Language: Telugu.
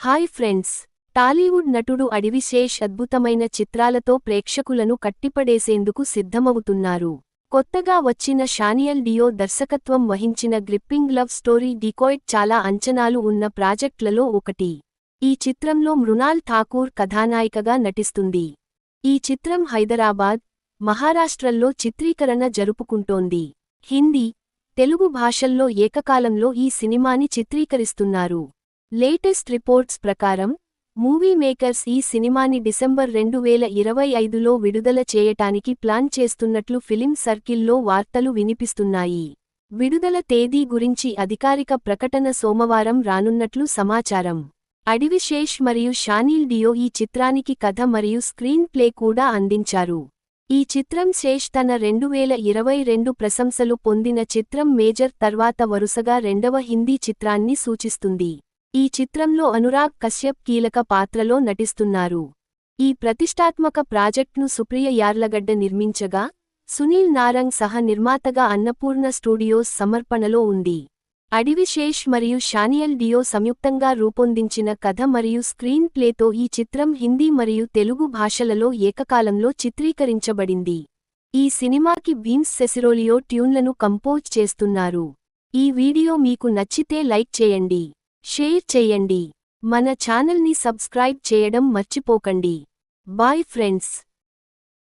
హాయ్ ఫ్రెండ్స్, టాలీవుడ్ నటుడు అడివిశేష్ అద్భుతమైన చిత్రాలతో ప్రేక్షకులను కట్టిపడేసేందుకు సిద్ధమవుతున్నారు. కొత్తగా వచ్చిన షానియల్ డియో దర్శకత్వం వహించిన గ్రిప్పింగ్ లవ్ స్టోరీ డికాయిట్ చాలా అంచనాలు ఉన్న ప్రాజెక్ట్లలో ఒకటి. ఈ చిత్రంలో మృణాల్ ఠాకూర్ కథానాయికగా నటిస్తుంది. ఈ చిత్రం హైదరాబాద్, మహారాష్ట్రల్లో చిత్రీకరణ జరుపుకుంటోంది. హిందీ, తెలుగు భాషల్లో ఏకకాలంలో ఈ సినిమాని చిత్రీకరిస్తున్నారు. లేటెస్ట్ రిపోర్ట్స్ ప్రకారం, మూవీ మేకర్స్ ఈ సినిమాని డిసెంబర్ 2025లో విడుదల చేయటానికి ప్లాన్ చేస్తున్నట్లు ఫిలిం సర్కిల్లో వార్తలు వినిపిస్తున్నాయి. విడుదల తేదీ గురించి అధికారిక ప్రకటన సోమవారం రానున్నట్లు సమాచారం. అడివిశేష్ మరియు షానిల్ డియో ఈ చిత్రానికి కథ మరియు స్క్రీన్ ప్లే కూడా అందించారు. ఈ చిత్రం శేష్ తన 2022 ప్రశంసలు పొందిన చిత్రం మేజర్ తర్వాత వరుసగా రెండవ హిందీ చిత్రాన్ని సూచిస్తుంది. ఈ చిత్రంలో అనురాగ్ కశ్యప్ కీలక పాత్రలో నటిస్తున్నారు. ఈ ప్రతిష్టాత్మక ప్రాజెక్ట్ను సుప్రియ యార్లగడ్డ నిర్మించగా, సునీల్ నారంగ్ సహ నిర్మాతగా అన్నపూర్ణ స్టూడియోస్ సమర్పణలో ఉంది. అడివిశేష్ మరియు షానియల్ డియో సంయుక్తంగా రూపొందించిన కథ మరియు స్క్రీన్ ప్లేతో ఈ చిత్రం హిందీ మరియు తెలుగు భాషలలో ఏకకాలంలో చిత్రీకరించబడింది. ఈ సినిమాకి బీన్స్ సెసిరోలియో ట్యూన్లను కంపోజ్ చేస్తున్నారు. ఈ వీడియో మీకు నచ్చితే లైక్ చేయండి, షేర్ చేయండి. మన ఛానల్ని సబ్స్క్రైబ్ చేయడం మర్చిపోకండి. Bye friends.